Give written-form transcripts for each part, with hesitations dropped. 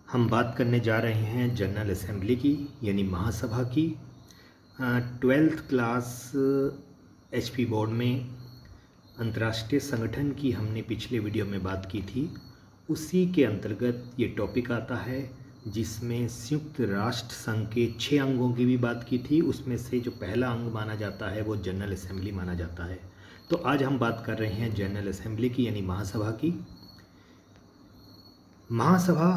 हम बात करने जा रहे हैं जनरल असेंबली की यानी महासभा की। 12th क्लास HP बोर्ड में अंतर्राष्ट्रीय संगठन की हमने पिछले वीडियो में बात की थी। उसी के अंतर्गत ये टॉपिक आता है जिसमें संयुक्त राष्ट्र संघ के 6 अंगों की भी बात की थी। उसमें से जो पहला अंग माना जाता है वो जनरल असेंबली माना जाता है। तो आज हम बात कर रहे हैं जनरल असेंबली की यानी महासभा की। महासभा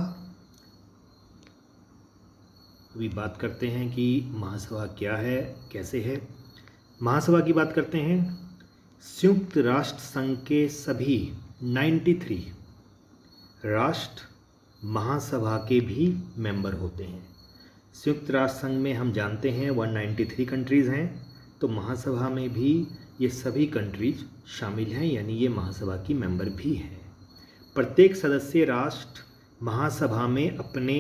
अभी बात करते हैं कि महासभा क्या है, कैसे है। महासभा की बात करते हैं। संयुक्त राष्ट्र संघ के सभी 93 राष्ट्र महासभा के भी मेंबर होते हैं। संयुक्त राष्ट्र संघ में हम जानते हैं 193 कंट्रीज़ हैं, तो महासभा में भी ये सभी कंट्रीज शामिल हैं, यानी ये महासभा की मेंबर भी हैं। प्रत्येक सदस्य राष्ट्र महासभा में अपने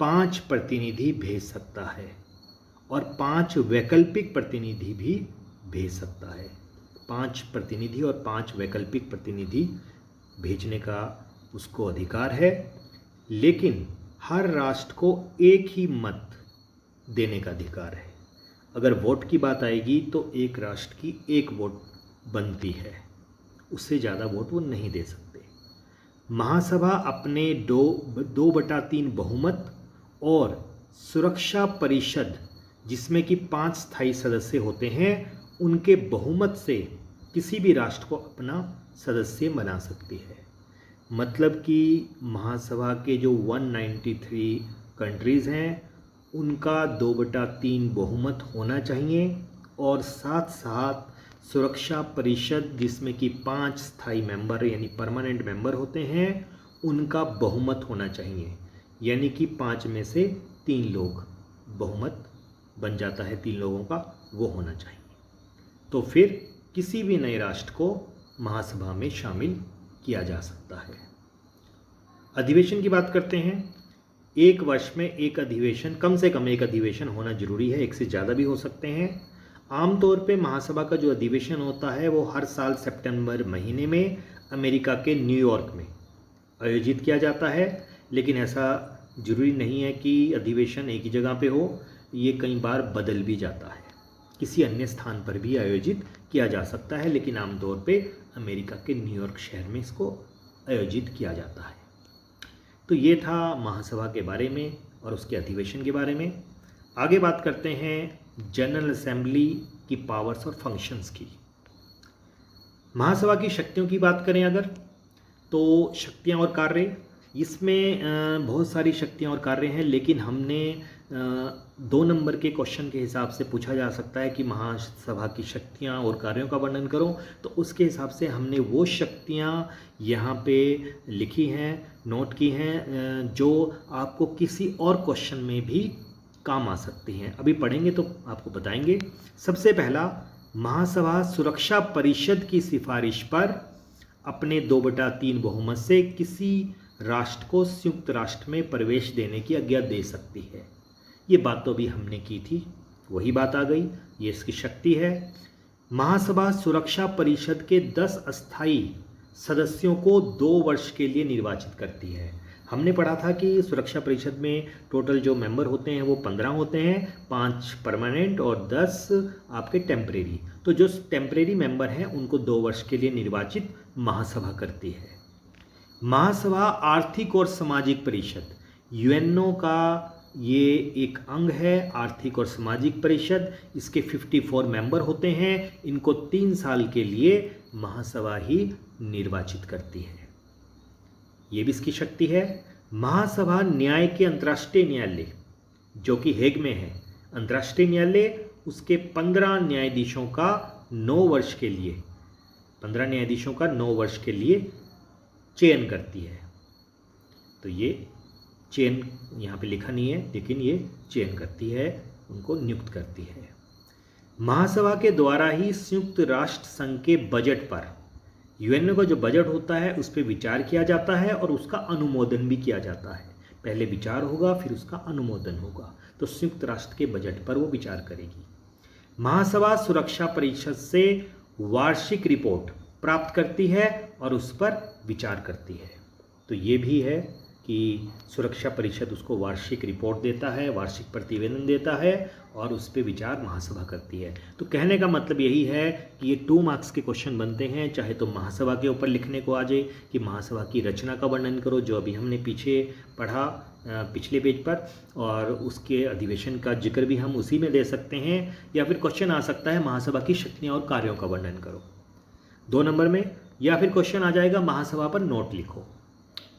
5 प्रतिनिधि भेज सकता है और 5 वैकल्पिक प्रतिनिधि भी भेज सकता है। 5 प्रतिनिधि और 5 वैकल्पिक प्रतिनिधि भेजने का उसको अधिकार है, लेकिन हर राष्ट्र को एक ही मत देने का अधिकार है। अगर वोट की बात आएगी तो एक राष्ट्र की एक वोट बनती है, उससे ज़्यादा वोट वो नहीं दे सकते। महासभा अपने 2/3 बहुमत और सुरक्षा परिषद जिसमें कि 5 स्थायी सदस्य होते हैं, उनके बहुमत से किसी भी राष्ट्र को अपना सदस्य बना सकती है। मतलब कि महासभा के जो 193 कंट्रीज़ हैं उनका 2/3 बहुमत होना चाहिए और साथ साथ सुरक्षा परिषद जिसमें कि 5 स्थायी मेंबर यानी परमानेंट मेंबर होते हैं उनका बहुमत होना चाहिए, यानी कि 5 में से 3 लोग बहुमत बन जाता है, 3 लोगों का वो होना चाहिए। तो फिर किसी भी नए राष्ट्र को महासभा में शामिल किया जा सकता है। अधिवेशन की बात करते हैं। एक वर्ष में एक अधिवेशन, कम से कम एक अधिवेशन होना जरूरी है, एक से ज़्यादा भी हो सकते हैं। आमतौर पे महासभा का जो अधिवेशन होता है वो हर साल सितंबर महीने में अमेरिका के न्यूयॉर्क में आयोजित किया जाता है, लेकिन ऐसा जरूरी नहीं है कि अधिवेशन एक ही जगह पे हो, ये कई बार बदल भी जाता है, किसी अन्य स्थान पर भी आयोजित किया जा सकता है, लेकिन आमतौर पे अमेरिका के न्यूयॉर्क शहर में इसको आयोजित किया जाता है। तो ये था महासभा के बारे में और उसके अधिवेशन के बारे में। आगे बात करते हैं जनरल असेंबली की पावर्स और फंक्शंस की। महासभा की शक्तियों की बात करें अगर, तो शक्तियां और कार्य, इसमें बहुत सारी शक्तियां और कार्य हैं, लेकिन हमने 2 नंबर के क्वेश्चन के हिसाब से पूछा जा सकता है कि महासभा की शक्तियां और कार्यों का वर्णन करो, तो उसके हिसाब से हमने वो शक्तियां यहाँ पे लिखी हैं, नोट की हैं, जो आपको किसी और क्वेश्चन में भी काम आ सकती हैं। अभी पढ़ेंगे तो आपको बताएंगे। सबसे पहला, महासभा सुरक्षा परिषद की सिफारिश पर अपने 2/3 बहुमत से किसी राष्ट्र को संयुक्त राष्ट्र में प्रवेश देने की आज्ञा दे सकती है। ये बात तो भी हमने की थी, वही बात आ गई, ये इसकी शक्ति है। महासभा सुरक्षा परिषद के 10 अस्थायी सदस्यों को 2 वर्ष के लिए निर्वाचित करती है। हमने पढ़ा था कि सुरक्षा परिषद में टोटल जो मेंबर होते हैं वो 15 होते हैं, 5 परमानेंट और 10 आपके टेम्परेरी। तो जो टेम्परेरी मेंबर हैं उनको 2 वर्ष के लिए निर्वाचित महासभा करती है। महासभा आर्थिक और सामाजिक परिषद, यूएनओ का ये एक अंग है, आर्थिक और सामाजिक परिषद। इसके 54 मेंबर होते हैं, इनको 3 साल के लिए महासभा ही निर्वाचित करती है, ये भी इसकी शक्ति है। महासभा न्याय के अंतर्राष्ट्रीय न्यायालय जो कि हेग में है, अंतर्राष्ट्रीय न्यायालय, उसके 15 न्यायाधीशों का 9 वर्ष के लिए, 15 न्यायाधीशों का 9 वर्ष के लिए चयन करती है। तो ये चयन यहाँ पे लिखा नहीं है, लेकिन ये चयन करती है, उनको नियुक्त करती है। महासभा के द्वारा ही संयुक्त राष्ट्र संघ के बजट पर, यूएनओ का जो बजट होता है उस पर विचार किया जाता है और उसका अनुमोदन भी किया जाता है। पहले विचार होगा फिर उसका अनुमोदन होगा, तो संयुक्त राष्ट्र के बजट पर वो विचार करेगी। महासभा सुरक्षा परिषद से वार्षिक रिपोर्ट प्राप्त करती है और उस पर विचार करती है। तो ये भी है कि सुरक्षा परिषद उसको वार्षिक रिपोर्ट देता है, वार्षिक प्रतिवेदन देता है और उस पर विचार महासभा करती है। तो कहने का मतलब यही है कि ये 2 मार्क्स के क्वेश्चन बनते हैं, चाहे तो महासभा के ऊपर लिखने को आ जाए कि महासभा की रचना का वर्णन करो, जो अभी हमने पीछे पढ़ा पिछले पेज पर, और उसके अधिवेशन का जिक्र भी हम उसी में दे सकते हैं, या फिर क्वेश्चन आ सकता है महासभा की शक्तियाँ और कार्यों का वर्णन करो 2 नंबर में, या फिर क्वेश्चन आ जाएगा महासभा पर नोट लिखो।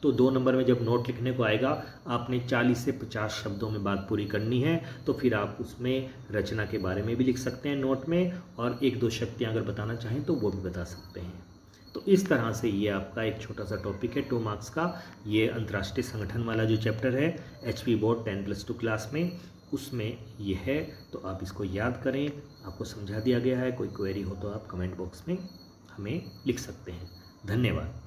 तो 2 नंबर में जब नोट लिखने को आएगा आपने 40 से 50 शब्दों में बात पूरी करनी है, तो फिर आप उसमें रचना के बारे में भी लिख सकते हैं नोट में, और 1-2 शक्तियाँ अगर बताना चाहें तो वो भी बता सकते हैं। तो इस तरह से ये आपका एक छोटा सा टॉपिक है 2 मार्क्स का। ये अंतर्राष्ट्रीय संगठन वाला जो चैप्टर है HP बोर्ड 10+2 क्लास में, उसमें ये है। तो आप इसको याद करें, आपको समझा दिया गया है। कोई क्वेरी हो तो आप कमेंट बॉक्स में हमें लिख सकते हैं। धन्यवाद।